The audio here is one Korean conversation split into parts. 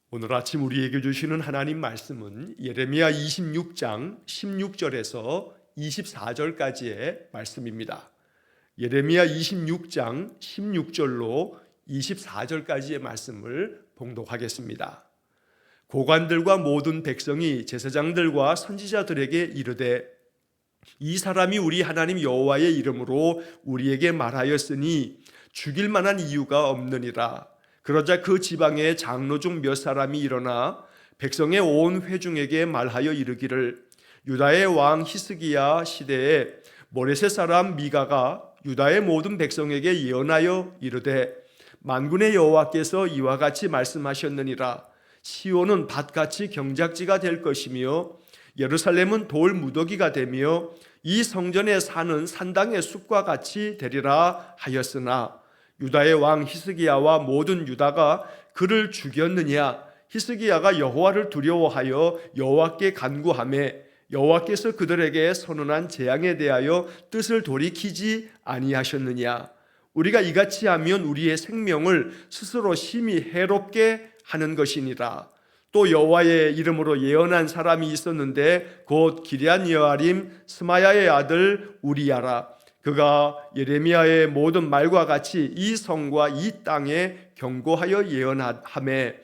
오늘 아침 우리에게 주시는 하나님 말씀은 예레미야 26장 16절에서 24절까지의 말씀입니다. 예레미야 26장 16절로 24절까지의 말씀을 봉독하겠습니다. 고관들과 모든 백성이 제사장들과 선지자들에게 이르되 이 사람이 우리 하나님 여호와의 이름으로 우리에게 말하였으니 죽일 만한 이유가 없느니라. 그러자 그 지방의 장로 중 몇 사람이 일어나 백성의 온 회중에게 말하여 이르기를 유다의 왕 히스기야 시대에 모레셋 사람 미가가 유다의 모든 백성에게 예언하여 이르되 만군의 여호와께서 이와 같이 말씀하셨느니라. 시온은 밭같이 경작지가 될 것이며 예루살렘은 돌 무더기가 되며 이 성전에 사는 산당의 숲과 같이 되리라 하였으나 유다의 왕 히스기야와 모든 유다가 그를 죽였느냐? 히스기야가 여호와를 두려워하여 여호와께 간구하매 여호와께서 그들에게 선언한 재앙에 대하여 뜻을 돌이키지 아니하셨느냐? 우리가 이같이 하면 우리의 생명을 스스로 심히 해롭게 하는 것이니라. 또 여호와의 이름으로 예언한 사람이 있었는데 곧 기럇 여아림 스마야의 아들 우리야라. 그가 예레미야의 모든 말과 같이 이 성과 이 땅에 경고하여 예언하매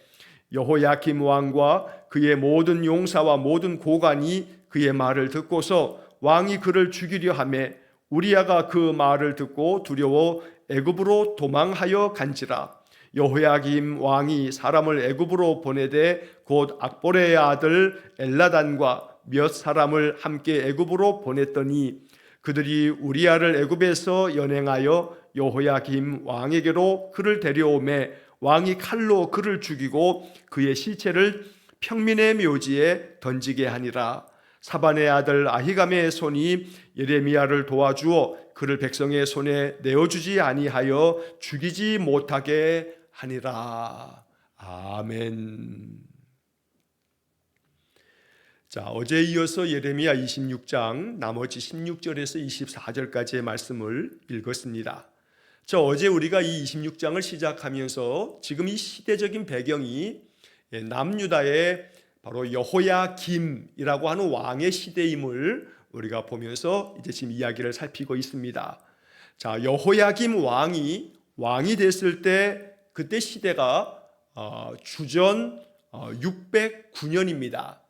여호야김 왕과 그의 모든 용사와 모든 고관이 그의 말을 듣고서 왕이 그를 죽이려 하매 우리야가 그 말을 듣고 두려워 애굽으로 도망하여 간지라. 여호야김 왕이 사람을 애굽으로 보내되 곧 악보레의 아들 엘라단과 몇 사람을 함께 애굽으로 보냈더니 그들이 우리야를 애굽에서 연행하여 여호야김 왕에게로 그를 데려오매 왕이 칼로 그를 죽이고 그의 시체를 평민의 묘지에 던지게 하니라. 사반의 아들 아히감의 손이 예레미야를 도와주어 그를 백성의 손에 내어주지 아니하여 죽이지 못하게 하니라. 아멘. 자, 어제 이어서 예레미야 26장 나머지 16절에서 24절까지의 말씀을 읽었습니다. 어제 우리가 이 26장을 시작하면서 지금 이 시대적인 배경이 남유다의 바로 여호야김이라고 하는 왕의 시대임을 우리가 보면서 이제 지금 이야기를 살피고 있습니다. 자, 여호야김 왕이 됐을 때 그때 시대가 주전 609년입니다.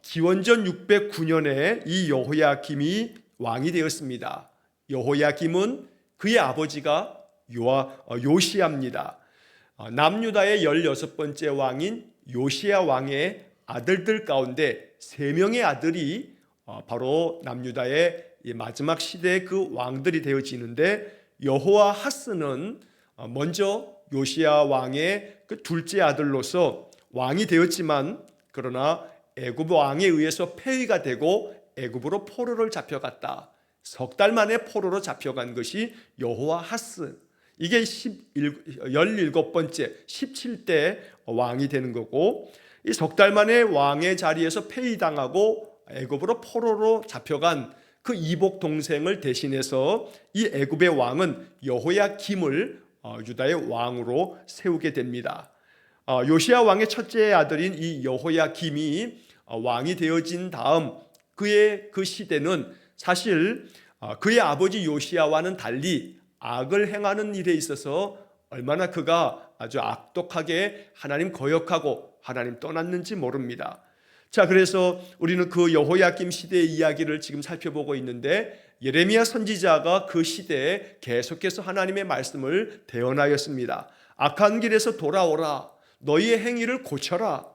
기원전 609년에 이 여호야김이 왕이 되었습니다. 여호야김은 그의 아버지가 요시야입니다. 남유다의 16번째 왕인 요시야 왕의 아들들 가운데 3명의 아들이 바로 남유다의 마지막 시대의 그 왕들이 되어지는데 여호아하스는 먼저 요시야 왕의 그 둘째 아들로서 왕이 되었지만 그러나 애굽 왕에 의해서 폐위가 되고 애굽으로 포로를 잡혀갔다. 석 달 만에 포로로 잡혀간 것이 여호아하스. 이게 17번째 17대 왕이 되는 거고 이 석 달 만에 왕의 자리에서 폐위당하고 애굽으로 포로로 잡혀간 그 이복 동생을 대신해서 이 애굽의 왕은 여호야김을 유다의 왕으로 세우게 됩니다. 요시야 왕의 첫째 아들인 이 여호야김이 왕이 되어진 다음 그의 그 시대는 사실 그의 아버지 요시야와는 달리 악을 행하는 일에 있어서 얼마나 그가 아주 악독하게 하나님 거역하고 하나님 떠났는지 모릅니다. 자, 그래서 우리는 그 여호야김 시대의 이야기를 지금 살펴보고 있는데 예레미야 선지자가 그 시대에 계속해서 하나님의 말씀을 대언하였습니다. 악한 길에서 돌아오라. 너희의 행위를 고쳐라.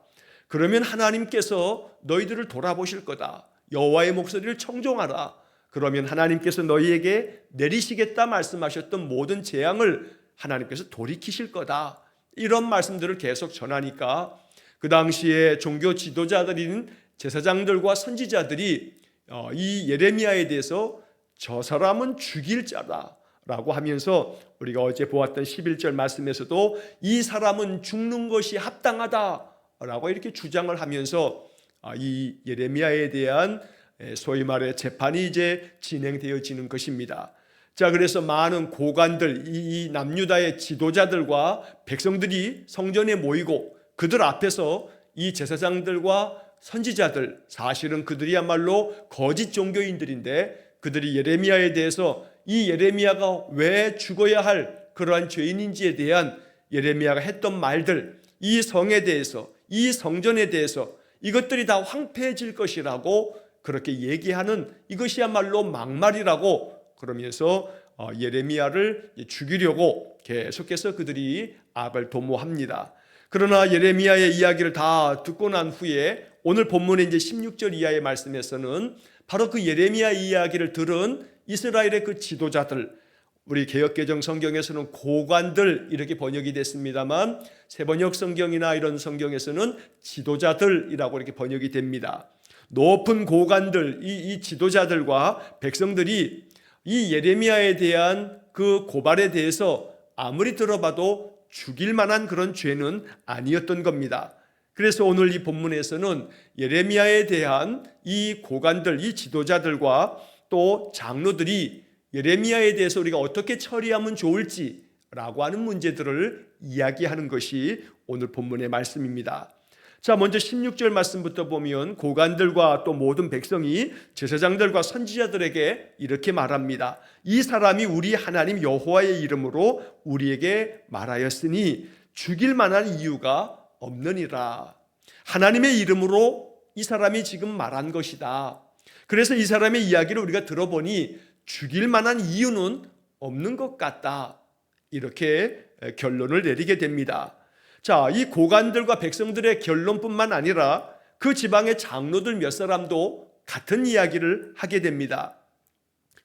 그러면 하나님께서 너희들을 돌아보실 거다. 여호와의 목소리를 청종하라. 그러면 하나님께서 너희에게 내리시겠다 말씀하셨던 모든 재앙을 하나님께서 돌이키실 거다. 이런 말씀들을 계속 전하니까 그 당시에 종교 지도자들인 제사장들과 선지자들이 이 예레미야에 대해서 저 사람은 죽일 자다 라고 하면서 우리가 어제 보았던 11절 말씀에서도 이 사람은 죽는 것이 합당하다 라고 이렇게 주장을 하면서 이 예레미야에 대한 소위 말해 재판이 이제 진행되어지는 것입니다. 자, 그래서 많은 고관들, 이 남유다의 지도자들과 백성들이 성전에 모이고 그들 앞에서 이 제사장들과 선지자들, 사실은 그들이야말로 거짓 종교인들인데 그들이 예레미야에 대해서 이 예레미야가 왜 죽어야 할 그러한 죄인인지에 대한 예레미야가 했던 말들, 이 성에 대해서, 이 성전에 대해서 이것들이 다 황폐해질 것이라고 그렇게 얘기하는 이것이야말로 막말이라고 그러면서 예레미야를 죽이려고 계속해서 그들이 악을 도모합니다. 그러나 예레미야의 이야기를 다 듣고 난 후에 오늘 본문의 이제 16절 이하의 말씀에서는 바로 그 예레미야 이야기를 들은 이스라엘의 그 지도자들, 우리 개역개정 성경에서는 고관들 이렇게 번역이 됐습니다만 새번역 성경이나 이런 성경에서는 지도자들이라고 이렇게 번역이 됩니다. 높은 고관들, 이 지도자들과 백성들이 이 예레미야에 대한 그 고발에 대해서 아무리 들어봐도 죽일 만한 그런 죄는 아니었던 겁니다. 그래서 오늘 이 본문에서는 예레미야에 대한 이 고관들, 이 지도자들과 또 장로들이 예레미야에 대해서 우리가 어떻게 처리하면 좋을지라고 하는 문제들을 이야기하는 것이 오늘 본문의 말씀입니다. 자, 먼저 16절 말씀부터 보면 고관들과 또 모든 백성이 제사장들과 선지자들에게 이렇게 말합니다. 이 사람이 우리 하나님 여호와의 이름으로 우리에게 말하였으니 죽일 만한 이유가 없느니라. 하나님의 이름으로 이 사람이 지금 말한 것이다. 그래서 이 사람의 이야기를 우리가 들어보니 죽일 만한 이유는 없는 것 같다. 이렇게 결론을 내리게 됩니다. 자, 이 고관들과 백성들의 결론뿐만 아니라 그 지방의 장로들 몇 사람도 같은 이야기를 하게 됩니다.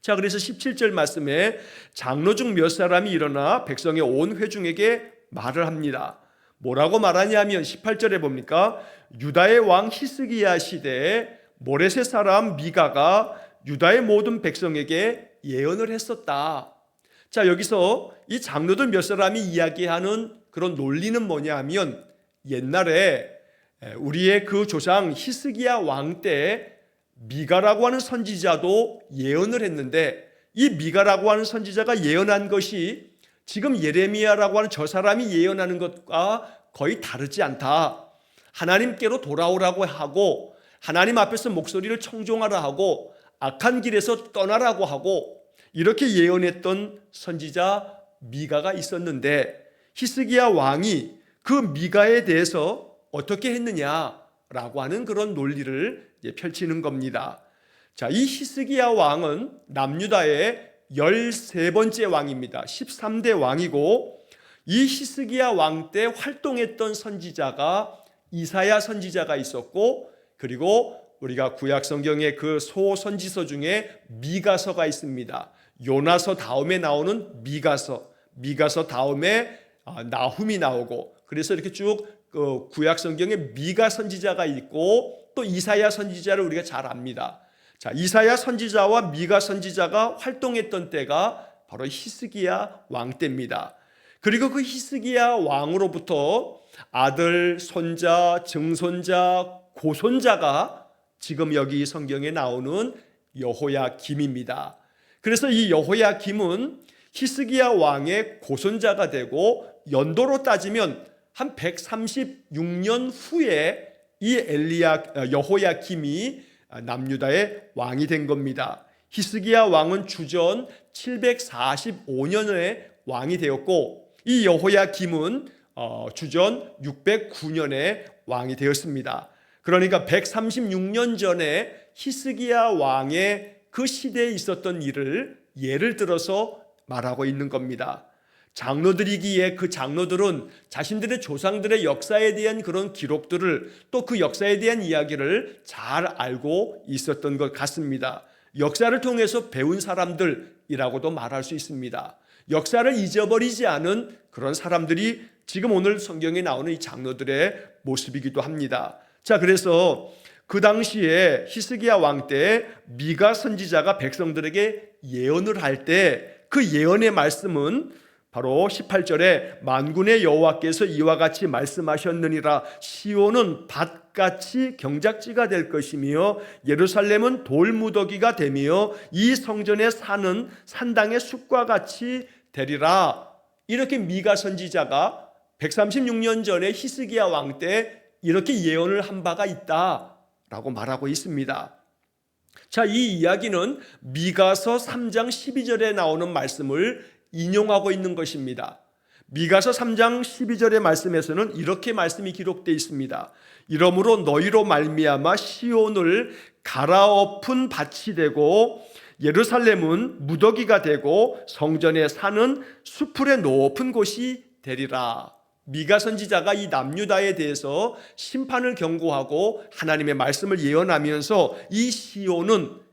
자, 그래서 17절 말씀에 장로 중 몇 사람이 일어나 백성의 온 회중에게 말을 합니다. 뭐라고 말하냐면 18절에 봅니까? 유다의 왕 히스기야 시대에 모레셋 사람 미가가 유다의 모든 백성에게 예언을 했었다. 자, 여기서 이 장로들 몇 사람이 이야기하는 그런 논리는 뭐냐 하면 옛날에 우리의 그 조상 히스기야 왕 때 미가라고 하는 선지자도 예언을 했는데 이 미가라고 하는 선지자가 예언한 것이 지금 예레미야라고 하는 저 사람이 예언하는 것과 거의 다르지 않다. 하나님께로 돌아오라고 하고 하나님 앞에서 목소리를 청종하라 하고 악한 길에서 떠나라고 하고 이렇게 예언했던 선지자 미가가 있었는데 히스기야 왕이 그 미가에 대해서 어떻게 했느냐라고 하는 그런 논리를 펼치는 겁니다. 자, 이 히스기야 왕은 남유다의 13번째 왕입니다. 13대 왕이고 이 히스기야 왕 때 활동했던 선지자가 이사야 선지자가 있었고 그리고 우리가 구약 성경의 그 소선지서 중에 미가서가 있습니다. 요나서 다음에 나오는 미가서 다음에 나훔이 나오고 그래서 이렇게 쭉 구약 성경에 미가 선지자가 있고 또 이사야 선지자를 우리가 잘 압니다. 자, 이사야 선지자와 미가 선지자가 활동했던 때가 바로 히스기야 왕 때입니다. 그리고 그 히스기야 왕으로부터 아들, 손자, 증손자, 고손자가 지금 여기 성경에 나오는 여호야김입니다. 그래서 이 여호야김은 히스기야 왕의 고손자가 되고 연도로 따지면 한 136년 후에 이 여호야김이 남유다의 왕이 된 겁니다. 히스기야 왕은 주전 745년에 왕이 되었고 이 여호야김은 주전 609년에 왕이 되었습니다. 그러니까 136년 전에 히스기야 왕의 그 시대에 있었던 일을 예를 들어서 말하고 있는 겁니다. 장로들이기에 그 장로들은 자신들의 조상들의 역사에 대한 그런 기록들을 또 그 역사에 대한 이야기를 잘 알고 있었던 것 같습니다. 역사를 통해서 배운 사람들이라고도 말할 수 있습니다. 역사를 잊어버리지 않은 그런 사람들이 지금 오늘 성경에 나오는 이 장로들의 모습이기도 합니다. 자, 그래서 그 당시에 히스기야 왕 때 미가 선지자가 백성들에게 예언을 할 때 그 예언의 말씀은 바로 18절에 만군의 여호와께서 이와 같이 말씀하셨느니라. 시온은 밭같이 경작지가 될 것이며 예루살렘은 돌무더기가 되며 이 성전의 산은 산당의 숲과 같이 되리라. 이렇게 미가 선지자가 136년 전에 히스기야 왕 때 이렇게 예언을 한 바가 있다라고 말하고 있습니다. 자, 이 이야기는 미가서 3장 12절에 나오는 말씀을 인용하고 있는 것입니다. 미가서 3장 12절의 말씀에서는 이렇게 말씀이 기록되어 있습니다. 이러므로 너희로 말미암아 시온을 갈아엎은 밭이 되고 예루살렘은 무더기가 되고 성전의 산은 수풀의 높은 곳이 되리라. 미가 선지자가 이 남유다에 대해서 심판을 경고하고 하나님의 말씀을 예언하면서 이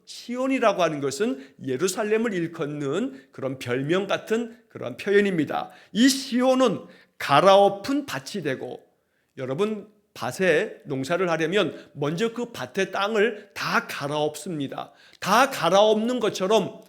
시온이라고 하는 것은 예루살렘을 일컫는 그런 별명 같은 그런 표현입니다. 이 시온은 갈아엎은 밭이 되고, 여러분 밭에 농사를 하려면 먼저 그 밭의 땅을 다 갈아엎습니다. 다 갈아엎는 것처럼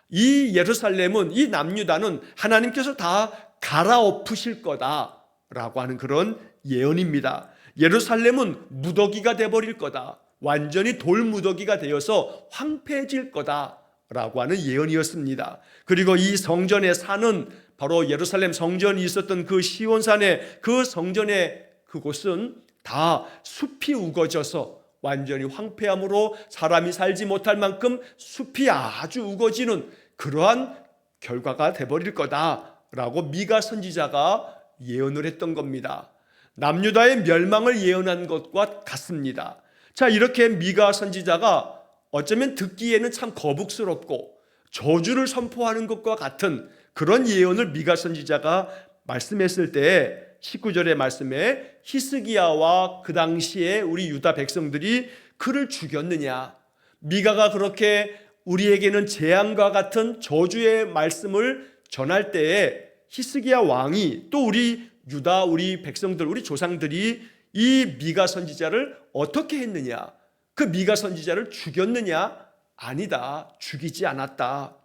이 예루살렘은, 이 남유다는 하나님께서 다 갈아엎으실 거다라고 하는 그런 예언입니다. 예루살렘은 무더기가 되어버릴 거다. 완전히 돌무더기가 되어서 황폐해질 거다라고 하는 예언이었습니다. 그리고 이 성전의 산은 바로 예루살렘 성전이 있었던 그 시온산의 그 성전의 그곳은 다 숲이 우거져서 완전히 황폐함으로 사람이 살지 못할 만큼 숲이 아주 우거지는 그러한 결과가 되어버릴 거다라고 미가 선지자가 예언을 했던 겁니다. 남유다의 멸망을 예언한 것과 같습니다. 자, 이렇게 미가 선지자가 어쩌면 듣기에는 참 거북스럽고 저주를 선포하는 것과 같은 그런 예언을 미가 선지자가 말씀했을 때 19절의 말씀에 히스기야와 그 당시에 우리 유다 백성들이 그를 죽였느냐, 미가가 그렇게 우리에게는 재앙과 같은 저주의 말씀을 전할 때에 히스기야 왕이 또 우리 유다 우리 백성들 우리 조상들이 이 미가 선지자를 어떻게 했느냐, 그 미가 선지자를 죽였느냐? 아니다, 죽이지 않았다.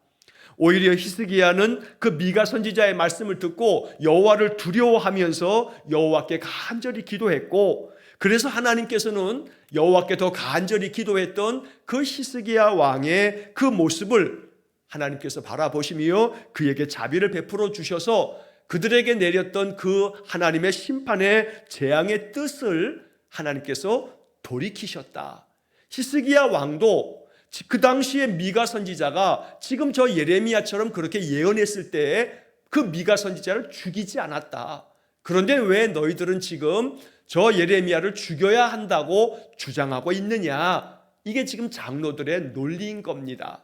오히려 히스기야는 그 미가 선지자의 말씀을 듣고 여호와를 두려워하면서 여호와께 간절히 기도했고, 그래서 하나님께서는 여호와께 더 간절히 기도했던 그 히스기야 왕의 그 모습을 하나님께서 바라보시며 그에게 자비를 베풀어 주셔서 그들에게 내렸던 그 하나님의 심판의 재앙의 뜻을 하나님께서 돌이키셨다. 히스기야 왕도 그 당시에 미가 선지자가 지금 저 예레미야처럼 그렇게 예언했을 때에 그 미가 선지자를 죽이지 않았다. 그런데 왜 너희들은 지금 저 예레미야를 죽여야 한다고 주장하고 있느냐? 이게 지금 장로들의 논리인 겁니다.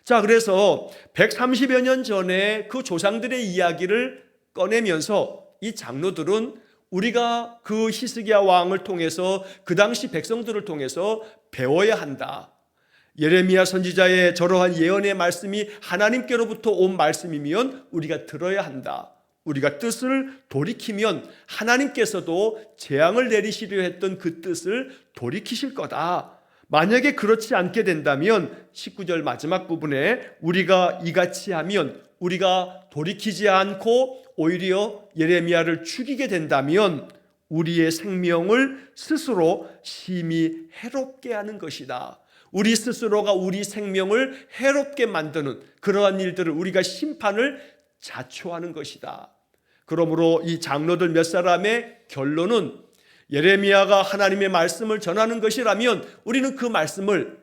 자, 그래서 130여 년 전에 그 조상들의 이야기를 꺼내면서 이 장로들은 우리가 그 히스기야 왕을 통해서 그 당시 백성들을 통해서 배워야 한다. 예레미야 선지자의 저러한 예언의 말씀이 하나님께로부터 온 말씀이면 우리가 들어야 한다. 우리가 뜻을 돌이키면 하나님께서도 재앙을 내리시려 했던 그 뜻을 돌이키실 거다. 만약에 그렇지 않게 된다면 19절 마지막 부분에 우리가 이같이 하면, 우리가 돌이키지 않고 오히려 예레미야를 죽이게 된다면 우리의 생명을 스스로 심히 해롭게 하는 것이다. 우리 스스로가 우리 생명을 해롭게 만드는 그러한 일들을, 우리가 심판을 자초하는 것이다. 그러므로 이 장로들 몇 사람의 결론은 예레미야가 하나님의 말씀을 전하는 것이라면 우리는 그 말씀을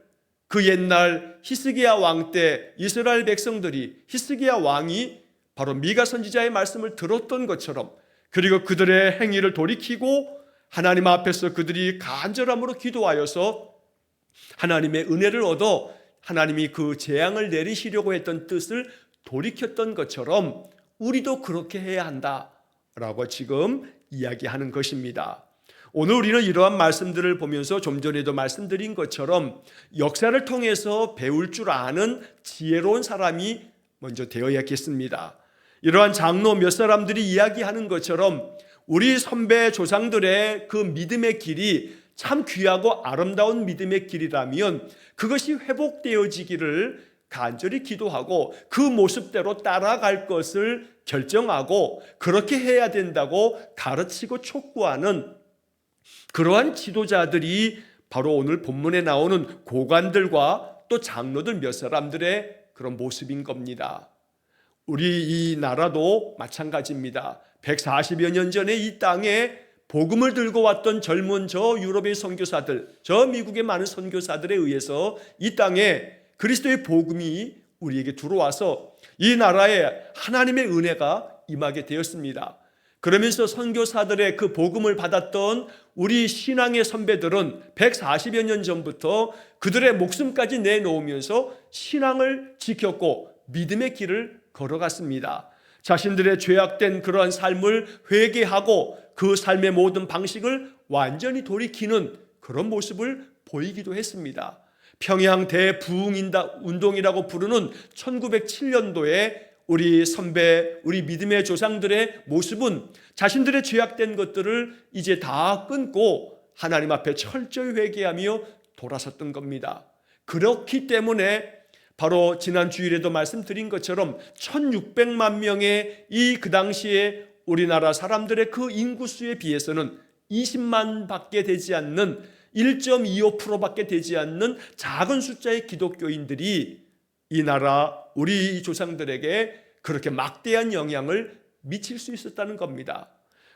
그 옛날 히스기야 왕 때 이스라엘 백성들이, 히스기야 왕이 바로 미가 선지자의 말씀을 들었던 것처럼, 그리고 그들의 행위를 돌이키고 하나님 앞에서 그들이 간절함으로 기도하여서 하나님의 은혜를 얻어 하나님이 그 재앙을 내리시려고 했던 뜻을 돌이켰던 것처럼 우리도 그렇게 해야 한다라고 지금 이야기하는 것입니다. 오늘 우리는 이러한 말씀들을 보면서 좀 전에도 말씀드린 것처럼 역사를 통해서 배울 줄 아는 지혜로운 사람이 먼저 되어야겠습니다. 이러한 장로 몇 사람들이 이야기하는 것처럼 우리 선배 조상들의 그 믿음의 길이 참 귀하고 아름다운 믿음의 길이라면 그것이 회복되어지기를 간절히 기도하고 그 모습대로 따라갈 것을 결정하고 그렇게 해야 된다고 가르치고 촉구하는 그러한 지도자들이 바로 오늘 본문에 나오는 고관들과 또 장로들 몇 사람들의 그런 모습인 겁니다. 우리 이 나라도 마찬가지입니다. 140여 년 전에 이 땅에 복음을 들고 왔던 젊은 저 유럽의 선교사들, 저 미국의 많은 선교사들에 의해서 이 땅에 그리스도의 복음이 우리에게 들어와서 이 나라에 하나님의 은혜가 임하게 되었습니다. 그러면서 선교사들의 그 복음을 받았던 우리 신앙의 선배들은 140여 년 전부터 그들의 목숨까지 내놓으면서 신앙을 지켰고 믿음의 길을 걸어갔습니다. 자신들의 죄악된 그러한 삶을 회개하고 그 삶의 모든 방식을 완전히 돌이키는 그런 모습을 보이기도 했습니다. 평양 대부흥운동이라고 부르는 1907년도에 우리 선배, 우리 믿음의 조상들의 모습은 자신들의 죄악된 것들을 이제 다 끊고 하나님 앞에 철저히 회개하며 돌아섰던 겁니다. 그렇기 때문에 바로 지난 주일에도 말씀드린 것처럼 1600만 명의 그 당시에 우리나라 사람들의 그 인구수에 비해서는 20만 밖에 되지 않는 1.25%밖에 되지 않는 작은 숫자의 기독교인들이 이 나라 우리 조상들에게 그렇게 막대한 영향을 미칠 수 있었다는 겁니다.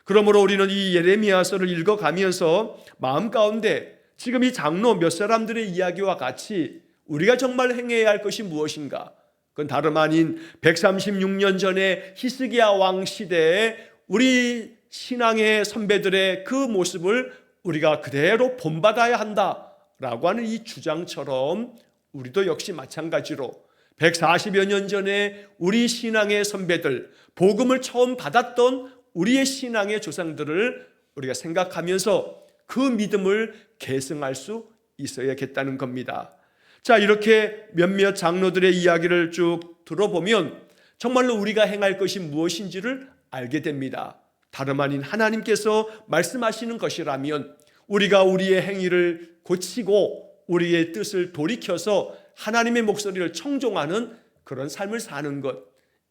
그러므로 우리는 이 예레미야서를 읽어가면서 마음 가운데 지금 이 장로 몇 사람들의 이야기와 같이 우리가 정말 행해야 할 것이 무엇인가? 그건 다름 아닌 136년 전에 히스기야 왕 시대에 우리 신앙의 선배들의 그 모습을 우리가 그대로 본받아야 한다라고 하는 이 주장처럼 우리도 역시 마찬가지로 140여 년 전에 우리 신앙의 선배들, 복음을 처음 받았던 우리의 신앙의 조상들을 우리가 생각하면서 그 믿음을 계승할 수 있어야겠다는 겁니다. 자, 이렇게 몇몇 장로들의 이야기를 쭉 들어보면 정말로 우리가 행할 것이 무엇인지를 알게 됩니다. 다름 아닌 하나님께서 말씀하시는 것이라면 우리가 우리의 행위를 고치고 우리의 뜻을 돌이켜서 하나님의 목소리를 청종하는 그런 삶을 사는 것,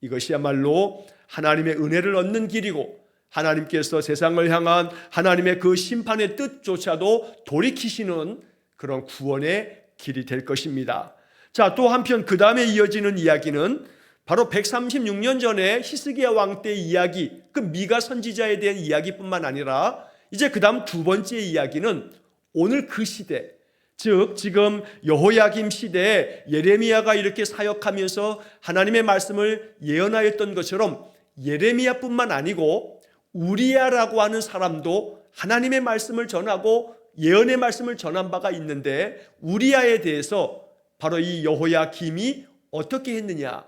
이것이야말로 하나님의 은혜를 얻는 길이고 하나님께서 세상을 향한 하나님의 그 심판의 뜻조차도 돌이키시는 그런 구원의 길이 될 것입니다. 자, 또 한편 그 다음에 이어지는 이야기는 바로 136년 전에 히스기야 왕 때의 이야기, 그 미가 선지자에 대한 이야기뿐만 아니라 이제 그 다음 두 번째 이야기는 오늘 그 시대, 즉 지금 여호야김 시대에 예레미야가 이렇게 사역하면서 하나님의 말씀을 예언하였던 것처럼 예레미야뿐만 아니고 우리야라고 하는 사람도 하나님의 말씀을 전하고 예언의 말씀을 전한 바가 있는데 우리야에 대해서 바로 이 여호야김이 어떻게 했느냐,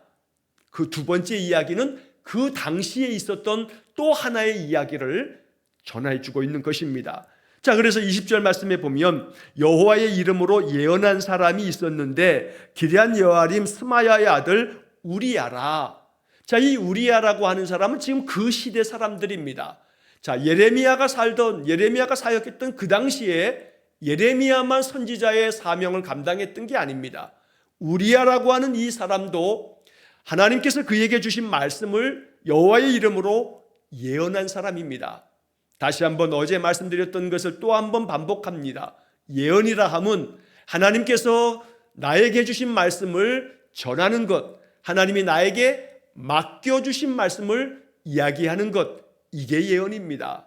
그 두 번째 이야기는 그 당시에 있었던 또 하나의 이야기를 전해주고 있는 것입니다. 자, 그래서 20절 말씀에 보면 여호와의 이름으로 예언한 사람이 있었는데 기럇 여아림 스마야의 아들 우리야라. 자, 이 우리야라고 하는 사람은 지금 그 시대 사람들입니다. 자, 예레미야가 사역했던 그 당시에 예레미야만 선지자의 사명을 감당했던 게 아닙니다. 우리야라고 하는 이 사람도 하나님께서 그에게 주신 말씀을 여호와의 이름으로 예언한 사람입니다. 다시 한번 어제 말씀드렸던 것을 또 한번 반복합니다. 예언이라 함은 하나님께서 나에게 주신 말씀을 전하는 것, 하나님이 나에게 맡겨주신 말씀을 이야기하는 것, 이게 예언입니다.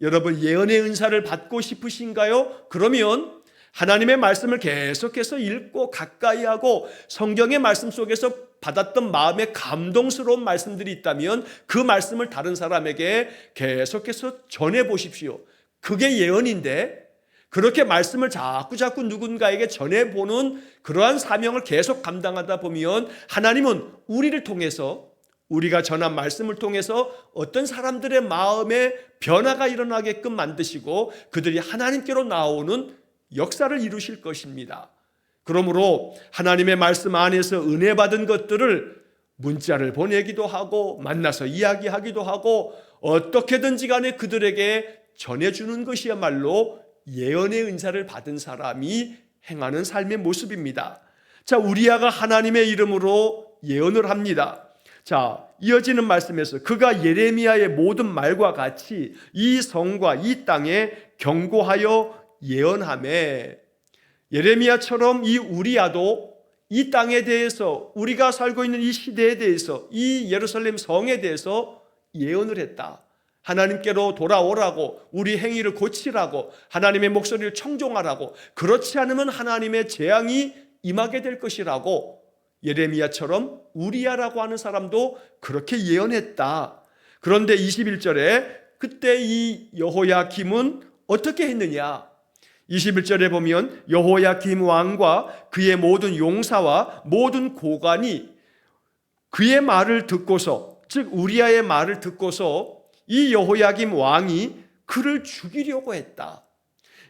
여러분, 예언의 은사를 받고 싶으신가요? 그러면 하나님의 말씀을 계속해서 읽고 가까이 하고 성경의 말씀 속에서 받았던 마음의 감동스러운 말씀들이 있다면 그 말씀을 다른 사람에게 계속해서 전해보십시오. 그게 예언인데 그렇게 말씀을 자꾸 누군가에게 전해보는 그러한 사명을 계속 감당하다 보면 하나님은 우리를 통해서, 우리가 전한 말씀을 통해서 어떤 사람들의 마음에 변화가 일어나게끔 만드시고 그들이 하나님께로 나오는 역사를 이루실 것입니다. 그러므로 하나님의 말씀 안에서 은혜 받은 것들을 문자를 보내기도 하고 만나서 이야기하기도 하고 어떻게든지 간에 그들에게 전해주는 것이야말로 예언의 은사를 받은 사람이 행하는 삶의 모습입니다. 자, 우리야가 하나님의 이름으로 예언을 합니다. 자, 이어지는 말씀에서 그가 예레미야의 모든 말과 같이 이 성과 이 땅에 경고하여 예언하매, 예레미야처럼 이 우리야도 이 땅에 대해서, 우리가 살고 있는 이 시대에 대해서, 이 예루살렘 성에 대해서 예언을 했다. 하나님께로 돌아오라고, 우리 행위를 고치라고, 하나님의 목소리를 청종하라고, 그렇지 않으면 하나님의 재앙이 임하게 될 것이라고, 예레미야처럼 우리야라고 하는 사람도 그렇게 예언했다. 그런데 21절에 그때 이 여호야김은 어떻게 했느냐? 21절에 보면 여호야김 왕과 그의 모든 용사와 모든 고관이 그의 말을 듣고서, 즉 우리야의 말을 듣고서 이 여호야김 왕이 그를 죽이려고 했다.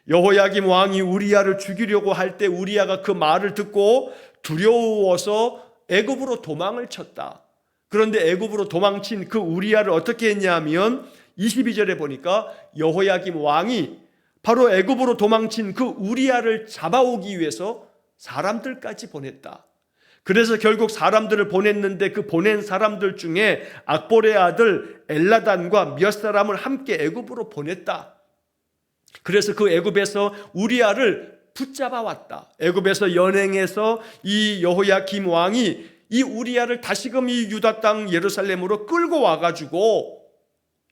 여호야김 왕이 우리야를 죽이려고 할 때 우리야가 그 말을 듣고 두려워서 애굽으로 도망을 쳤다. 그런데 애굽으로 도망친 그 우리야를 어떻게 했냐면 22절에 보니까 여호야김 왕이 바로 애굽으로 도망친 그 우리야를 잡아오기 위해서 사람들까지 보냈다. 그래서 결국 사람들을 보냈는데 그 보낸 사람들 중에 악볼의 아들 엘라단과 몇 사람을 함께 애굽으로 보냈다. 그래서 그 애굽에서 우리야를 붙잡아 왔다. 애굽에서 연행해서 이 여호야김 왕이 이 우리야를 다시금 이 유다 땅 예루살렘으로 끌고 와가지고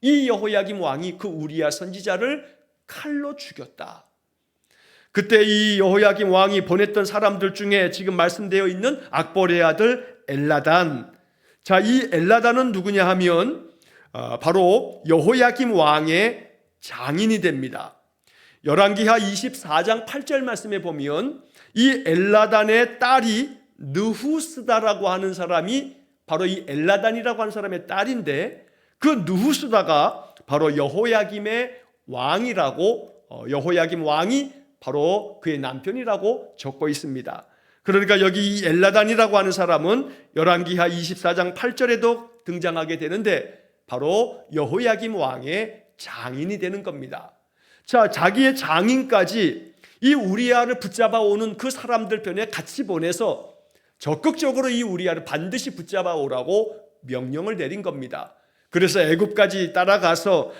이 여호야김 왕이 그 우리야 선지자를 칼로 죽였다. 그때 이 여호야김 왕이 보냈던 사람들 중에 지금 말씀되어 있는 악볼의 아들 엘라단. 자, 이 엘라단은 누구냐 하면 바로 여호야김 왕의 장인이 됩니다. 열왕기하 24장 8절 말씀에 보면 이 엘라단의 딸이 느후스다라고 하는 사람이 바로 이 엘라단이라고 하는 사람의 딸인데, 그 느후스다가 바로 여호야김의 왕이라고, 여호야김 왕이 바로 그의 남편이라고 적고 있습니다. 그러니까 여기 이 엘라단이라고 하는 사람은 열왕기하 24장 8절에도 등장하게 되는데 바로 여호야김 왕의 장인이 되는 겁니다. 자, 자기의 장인까지 이 우리야를 붙잡아 오는 그 사람들 편에 같이 보내서 적극적으로 이 우리야를 반드시 붙잡아 오라고 명령을 내린 겁니다. 그래서 애굽까지 따라가서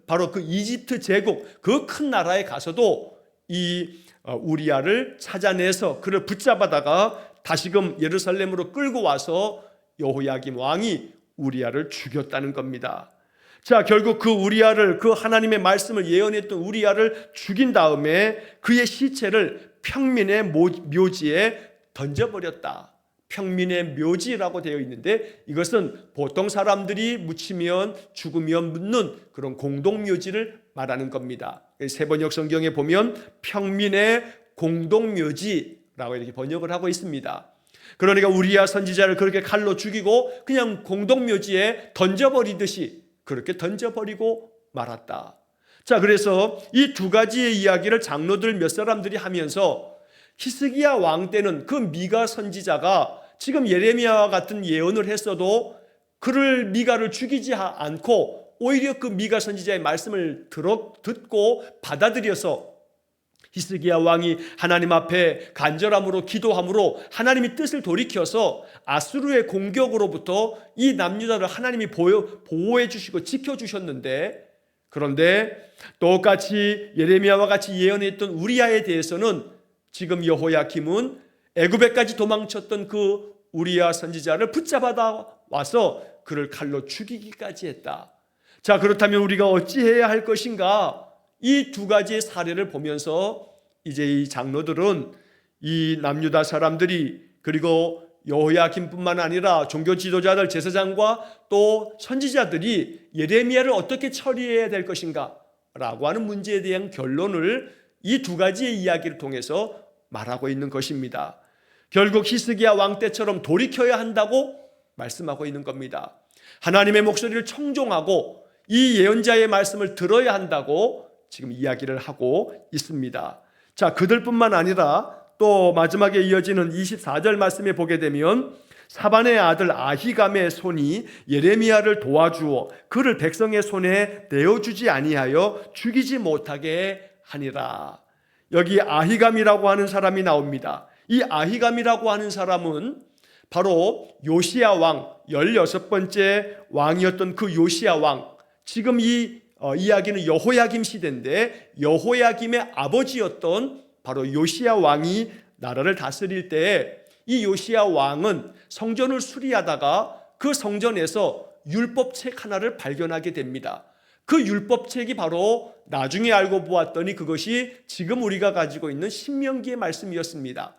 바로 그 이집트 제국, 그 큰 나라에 가서도 이 우리야를 찾아내서 그를 붙잡아다가 다시금 예루살렘으로 끌고 와서 여호야김 왕이 우리야를 죽였다는 겁니다. 자, 결국 그 우리야를, 그 하나님의 말씀을 예언했던 우리야를 죽인 다음에 그의 시체를 평민의 묘지에 던져버렸다. 평민의 묘지라고 되어 있는데 이것은 보통 사람들이 묻히면 죽으면 묻는 그런 공동묘지를 말하는 겁니다. 세번역 성경에 보면 평민의 공동묘지라고 이렇게 번역을 하고 있습니다. 그러니까 우리야 선지자를 그렇게 칼로 죽이고 그냥 공동묘지에 던져버리듯이 그렇게 던져버리고 말았다. 자, 그래서 이 두 가지의 이야기를 장로들 몇 사람들이 하면서 히스기야 왕 때는 그 미가 선지자가 지금 예레미야와 같은 예언을 했어도 그를 미가를 죽이지 않고 오히려 그 미가 선지자의 말씀을 듣고 받아들여서 히스기야 왕이 하나님 앞에 간절함으로 기도함으로 하나님이 뜻을 돌이켜서 아수르의 공격으로부터 이 남유다를 하나님이 보호해 주시고 지켜주셨는데, 그런데 똑같이 예레미야와 같이 예언했던 우리야에 대해서는 지금 여호야김은 애굽에까지 도망쳤던 그 우리야 선지자를 붙잡아다 와서 그를 칼로 죽이기까지 했다. 자, 그렇다면 우리가 어찌해야 할 것인가? 이 두 가지의 사례를 보면서 이제 이 장로들은 이 남유다 사람들이, 그리고 여호야김뿐만 아니라 종교 지도자들, 제사장과 또 선지자들이 예레미야를 어떻게 처리해야 될 것인가 라고 하는 문제에 대한 결론을 이 두 가지의 이야기를 통해서 말하고 있는 것입니다. 결국 히스기야 왕 때처럼 돌이켜야 한다고 말씀하고 있는 겁니다. 하나님의 목소리를 청종하고 이 예언자의 말씀을 들어야 한다고 지금 이야기를 하고 있습니다. 자, 그들뿐만 아니라 또 마지막에 이어지는 24절 말씀에 보게 되면 사반의 아들 아히감의 손이 예레미야를 도와주어 그를 백성의 손에 내어주지 아니하여 죽이지 못하게 하니라. 여기 아히감이라고 하는 사람이 나옵니다. 이 아히감이라고 하는 사람은 바로 요시야 왕, 16번째 왕이었던 그 요시야 왕, 지금 이 이야기는 여호야김 시대인데 여호야김의 아버지였던 바로 요시야 왕이 나라를 다스릴 때 이 요시야 왕은 성전을 수리하다가 그 성전에서 율법책 하나를 발견하게 됩니다. 그 율법책이 바로 나중에 알고 보았더니 그것이 지금 우리가 가지고 있는 신명기의 말씀이었습니다.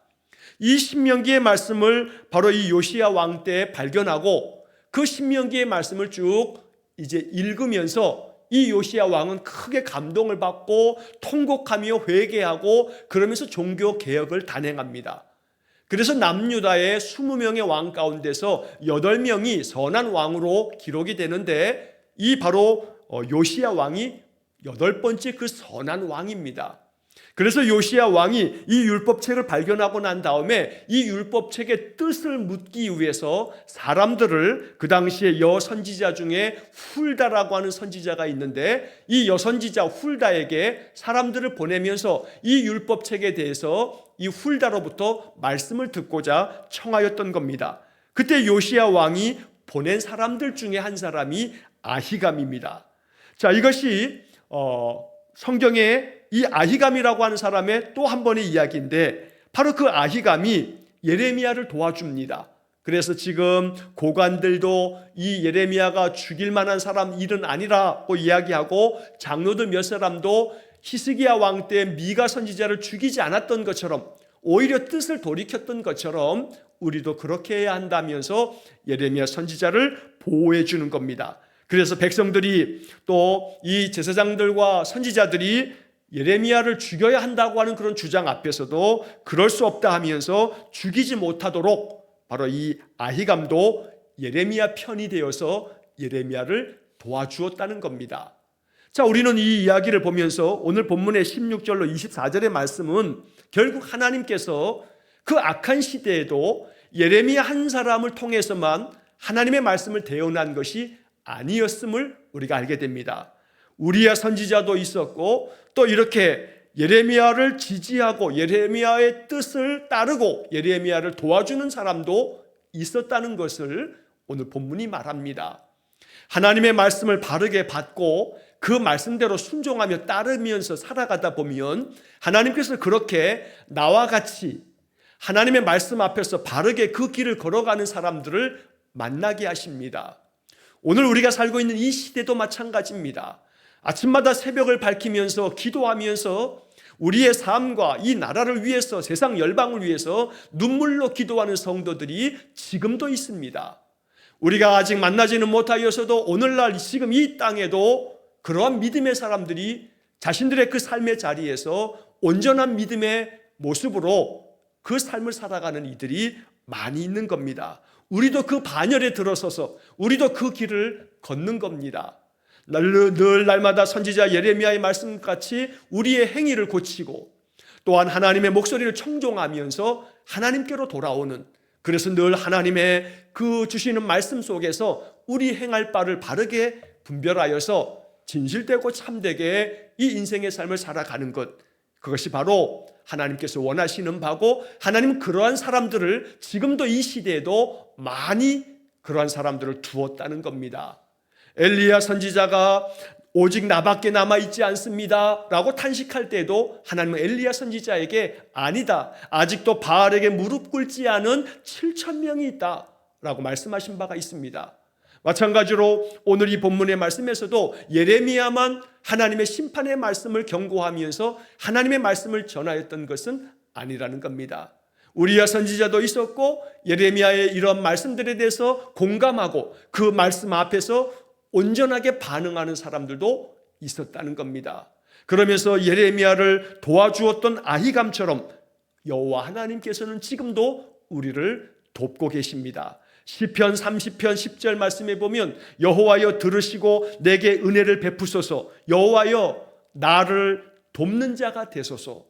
이 신명기의 말씀을 바로 이 요시야 왕 때 발견하고 그 신명기의 말씀을 쭉 이제 읽으면서 이 요시야 왕은 크게 감동을 받고 통곡하며 회개하고 그러면서 종교 개혁을 단행합니다. 그래서 남유다의 20명의 왕 가운데서 8명이 선한 왕으로 기록이 되는데 이 바로 요시야 왕이 8번째 그 선한 왕입니다. 그래서 요시야 왕이 이 율법책을 발견하고 난 다음에 이 율법책의 뜻을 묻기 위해서 사람들을, 그 당시에 여선지자 중에 훌다라고 하는 선지자가 있는데 이 여선지자 훌다에게 사람들을 보내면서 이 율법책에 대해서 이 훌다로부터 말씀을 듣고자 청하였던 겁니다. 그때 요시야 왕이 보낸 사람들 중에 한 사람이 아히감입니다. 자, 이것이 성경에 이 아히감이라고 하는 사람의 또 한 번의 이야기인데 바로 그 아히감이 예레미야를 도와줍니다. 그래서 지금 고관들도 이 예레미야가 죽일 만한 사람 일은 아니라고 이야기하고 장로들 몇 사람도 히스기야 왕 때 미가 선지자를 죽이지 않았던 것처럼 오히려 뜻을 돌이켰던 것처럼 우리도 그렇게 해야 한다면서 예레미야 선지자를 보호해 주는 겁니다. 그래서 백성들이 또 이 제사장들과 선지자들이 예레미야를 죽여야 한다고 하는 그런 주장 앞에서도 그럴 수 없다 하면서 죽이지 못하도록 바로 이 아히감도 예레미야 편이 되어서 예레미야를 도와주었다는 겁니다. 자, 우리는 이 이야기를 보면서 오늘 본문의 16절로 24절의 말씀은 결국 하나님께서 그 악한 시대에도 예레미야 한 사람을 통해서만 하나님의 말씀을 대언한 것이 아니었음을 우리가 알게 됩니다. 우리야 선지자도 있었고 또 이렇게 예레미야를 지지하고 예레미야의 뜻을 따르고 예레미야를 도와주는 사람도 있었다는 것을 오늘 본문이 말합니다. 하나님의 말씀을 바르게 받고 그 말씀대로 순종하며 따르면서 살아가다 보면 하나님께서 그렇게 나와 같이 하나님의 말씀 앞에서 바르게 그 길을 걸어가는 사람들을 만나게 하십니다. 오늘 우리가 살고 있는 이 시대도 마찬가지입니다. 아침마다 새벽을 밝히면서 기도하면서 우리의 삶과 이 나라를 위해서, 세상 열방을 위해서 눈물로 기도하는 성도들이 지금도 있습니다. 우리가 아직 만나지는 못하여서도 오늘날 지금 이 땅에도 그러한 믿음의 사람들이 자신들의 그 삶의 자리에서 온전한 믿음의 모습으로 그 삶을 살아가는 이들이 많이 있는 겁니다. 우리도 그 반열에 들어서서 우리도 그 길을 걷는 겁니다. 늘 날마다 선지자 예레미야의 말씀같이 우리의 행위를 고치고 또한 하나님의 목소리를 청종하면서 하나님께로 돌아오는, 그래서 늘 하나님의 그 주시는 말씀 속에서 우리 행할 바를 바르게 분별하여서 진실되고 참되게 이 인생의 삶을 살아가는 것, 그것이 바로 하나님께서 원하시는 바고 하나님은 그러한 사람들을 지금도 이 시대에도 많이 그러한 사람들을 두었다는 겁니다. 엘리야 선지자가 오직 나밖에 남아있지 않습니다 라고 탄식할 때도 하나님은 엘리야 선지자에게 아니다, 아직도 바알에게 무릎 꿇지 않은 7,000명이 있다 라고 말씀하신 바가 있습니다. 마찬가지로 오늘 이 본문의 말씀에서도 예레미야만 하나님의 심판의 말씀을 경고하면서 하나님의 말씀을 전하였던 것은 아니라는 겁니다. 우리야 선지자도 있었고 예레미야의 이런 말씀들에 대해서 공감하고 그 말씀 앞에서 온전하게 반응하는 사람들도 있었다는 겁니다. 그러면서 예레미야를 도와주었던 아히감처럼 여호와 하나님께서는 지금도 우리를 돕고 계십니다. 시편 30편 10절 말씀에 보면 여호와여 들으시고 내게 은혜를 베푸소서, 여호와여 나를 돕는 자가 되소서,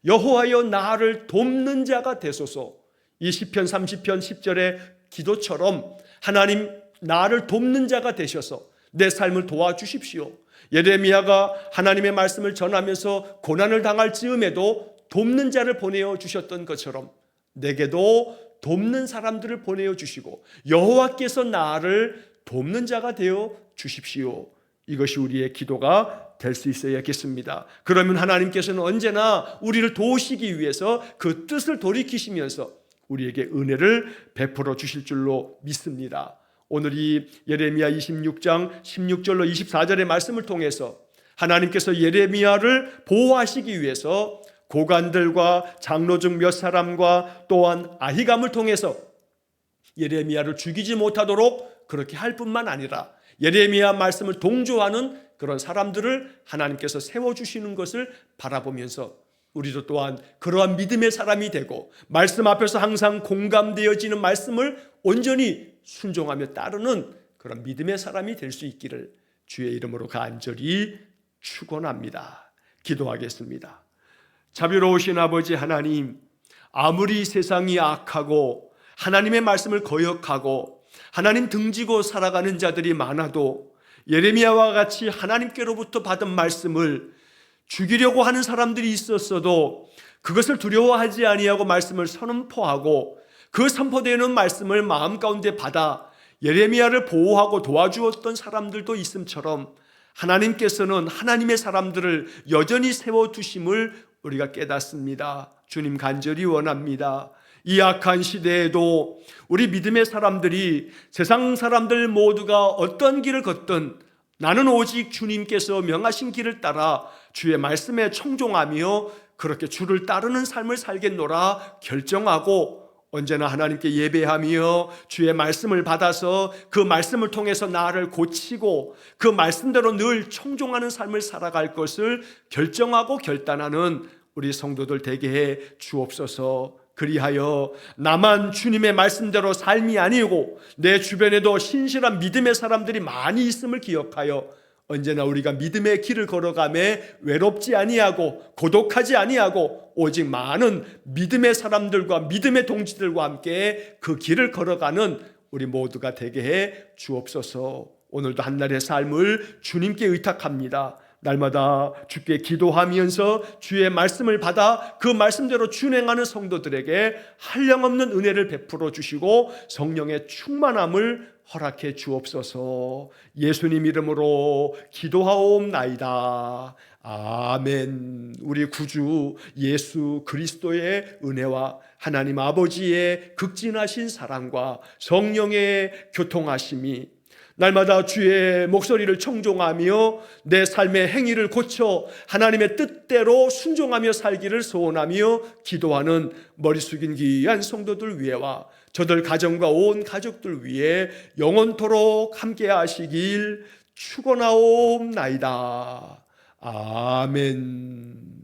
여호와여 나를 돕는 자가 되소서. 이 시편 30편 10절의 기도처럼 하나님 나를 돕는 자가 되셔서 내 삶을 도와주십시오. 예레미야가 하나님의 말씀을 전하면서 고난을 당할 즈음에도 돕는 자를 보내어 주셨던 것처럼 내게도 돕는 사람들을 보내어 주시고 여호와께서 나를 돕는 자가 되어 주십시오. 이것이 우리의 기도가 될 수 있어야겠습니다. 그러면 하나님께서는 언제나 우리를 도우시기 위해서 그 뜻을 돌이키시면서 우리에게 은혜를 베풀어 주실 줄로 믿습니다. 오늘 이 예레미야 26장 16절로 24절의 말씀을 통해서 하나님께서 예레미야를 보호하시기 위해서 고관들과 장로 중 몇 사람과 또한 아히감을 통해서 예레미야를 죽이지 못하도록 그렇게 할 뿐만 아니라 예레미야 말씀을 동조하는 그런 사람들을 하나님께서 세워주시는 것을 바라보면서 우리도 또한 그러한 믿음의 사람이 되고 말씀 앞에서 항상 공감되어지는 말씀을 온전히 순종하며 따르는 그런 믿음의 사람이 될 수 있기를 주의 이름으로 간절히 축원합니다. 기도하겠습니다. 자비로우신 아버지 하나님, 아무리 세상이 악하고 하나님의 말씀을 거역하고 하나님 등지고 살아가는 자들이 많아도 예레미야와 같이 하나님께로부터 받은 말씀을 죽이려고 하는 사람들이 있었어도 그것을 두려워하지 아니하고 말씀을 선포하고 그 선포되는 말씀을 마음 가운데 받아 예레미야를 보호하고 도와주었던 사람들도 있음처럼 하나님께서는 하나님의 사람들을 여전히 세워두심을 우리가 깨닫습니다. 주님 간절히 원합니다. 이 악한 시대에도 우리 믿음의 사람들이 세상 사람들 모두가 어떤 길을 걷든 나는 오직 주님께서 명하신 길을 따라 주의 말씀에 청종하며 그렇게 주를 따르는 삶을 살겠노라 결정하고 언제나 하나님께 예배하며 주의 말씀을 받아서 그 말씀을 통해서 나를 고치고 그 말씀대로 늘 청종하는 삶을 살아갈 것을 결정하고 결단하는 우리 성도들 되게 해 주옵소서. 그리하여 나만 주님의 말씀대로 삶이 아니고 내 주변에도 신실한 믿음의 사람들이 많이 있음을 기억하여 언제나 우리가 믿음의 길을 걸어가매 외롭지 아니하고 고독하지 아니하고 오직 많은 믿음의 사람들과 믿음의 동지들과 함께 그 길을 걸어가는 우리 모두가 되게 해 주옵소서. 오늘도 한날의 삶을 주님께 의탁합니다. 날마다 주께 기도하면서 주의 말씀을 받아 그 말씀대로 준행하는 성도들에게 한량없는 은혜를 베풀어 주시고 성령의 충만함을 허락해 주옵소서. 예수님 이름으로 기도하옵나이다. 아멘. 우리 구주 예수 그리스도의 은혜와 하나님 아버지의 극진하신 사랑과 성령의 교통하심이 날마다 주의 목소리를 청종하며 내 삶의 행위를 고쳐 하나님의 뜻대로 순종하며 살기를 소원하며 기도하는 머리 숙인 귀한 성도들 위에와 저들 가정과 온 가족들 위해 영원토록 함께 하시길 축원하옵나이다. 아멘.